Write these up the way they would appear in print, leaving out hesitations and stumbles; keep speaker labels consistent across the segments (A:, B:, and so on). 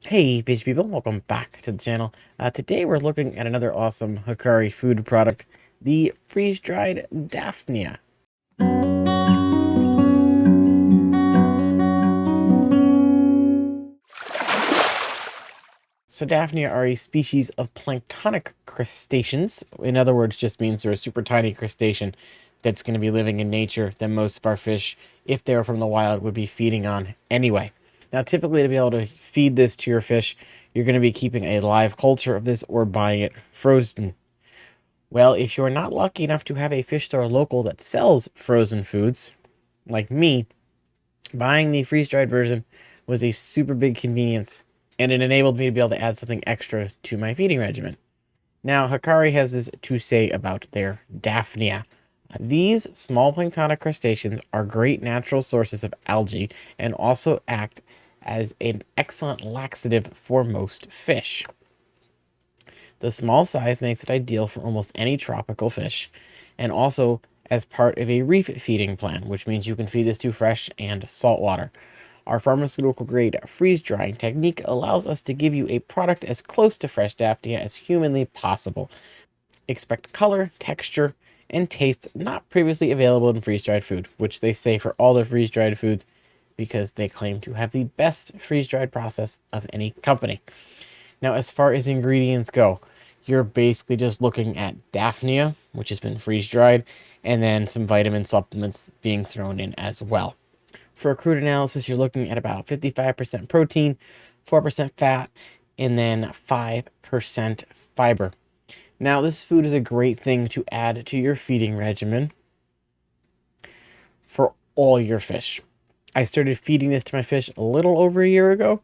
A: Hey fish people, welcome back to the channel. Today we're looking at another awesome Hikari food product, the freeze-dried Daphnia. So Daphnia are a species of planktonic crustaceans. In other words, just means they're a super tiny crustacean that's going to be living in nature that most of our fish, if they were from the wild, would be feeding on anyway. Now, typically to be able to feed this to your fish, you're going to be keeping a live culture of this or buying it frozen. Well, if you're not lucky enough to have a fish store local that sells frozen foods, like me, buying the freeze-dried version was a super big convenience, and it enabled me to be able to add something extra to my feeding regimen. Now, Hikari has this to say about their Daphnia. These small planktonic crustaceans are great natural sources of algae and also act as an excellent laxative for most fish. The small size makes it ideal for almost any tropical fish, and also as part of a reef feeding plan, which means you can feed this to fresh and saltwater. Our pharmaceutical grade freeze drying technique allows us to give you a product as close to fresh Daphnia as humanly possible. Expect color, texture, and taste not previously available in freeze-dried food, which they say for all their freeze-dried foods because they claim to have the best freeze-dried process of any company. Now, as far as ingredients go, you're basically just looking at Daphnia, which has been freeze-dried, and then some vitamin supplements being thrown in as well. For a crude analysis, you're looking at about 55% protein, 4% fat, and then 5% fiber. Now, this food is a great thing to add to your feeding regimen for all your fish. I started feeding this to my fish a little over a year ago,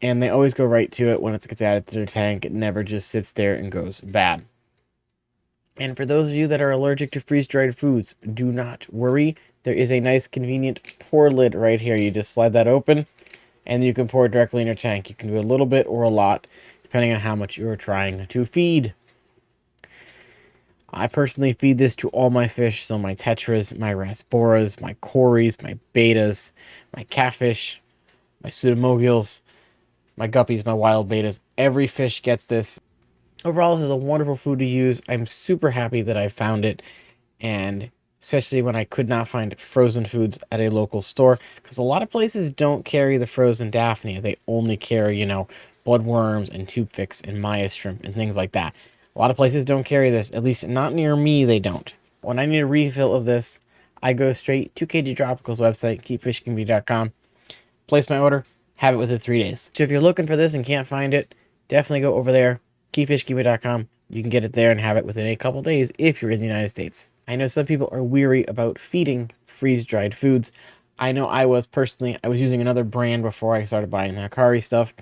A: and they always go right to it when it gets added to their tank. It never just sits there and goes bad. And for those of you that are allergic to freeze-dried foods, do not worry. There is a nice convenient pour lid right here. You just slide that open, and you can pour it directly in your tank. You can do a little bit or a lot, depending on how much you're trying to feed. I personally feed this to all my fish, so my tetras, my rasboras, my cories, my bettas, my catfish, my pseudomogils, my guppies, my wild bettas. Every fish gets this. Overall, this is a wonderful food to use. I'm super happy that I found it, and especially when I could not find frozen foods at a local store, because a lot of places don't carry the frozen Daphnia. They only carry, bloodworms and tube fix and Maya shrimp and things like that. A lot of places don't carry this, at least not near me, they don't. When I need a refill of this, I go straight to KG Tropical's website, keepfishingme.com, place my order, have it within 3 days. So if you're looking for this and can't find it, definitely go over there, keepfishingme.com. You can get it there and have it within a couple days if you're in the United States. I know some people are weary about feeding freeze-dried foods. I know I was personally. I was using another brand before I started buying the Hikari stuff.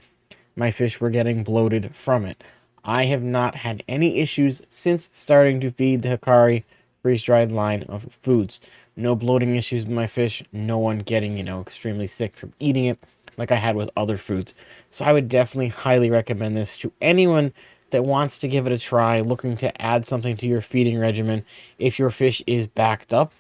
A: My fish were getting bloated from it. I have not had any issues since starting to feed the Hikari freeze-dried line of foods. No bloating issues with my fish. No one getting, extremely sick from eating it like I had with other foods. So I would definitely highly recommend this to anyone that wants to give it a try, looking to add something to your feeding regimen. If your fish is backed up,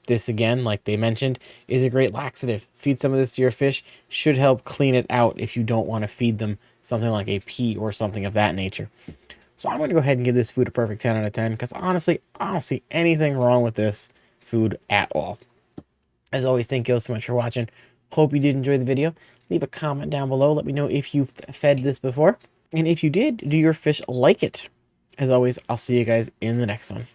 A: this again, like they mentioned, is a great laxative. Feed some of this to your fish. Should help clean it out if you don't want to feed them something like a pea or something of that nature. So I'm going to go ahead and give this food a perfect 10 out of 10 because honestly, I don't see anything wrong with this food at all. As always, thank you all so much for watching. Hope you did enjoy the video. Leave a comment down below. Let me know if you've fed this before. And if you did, do your fish like it? As always, I'll see you guys in the next one.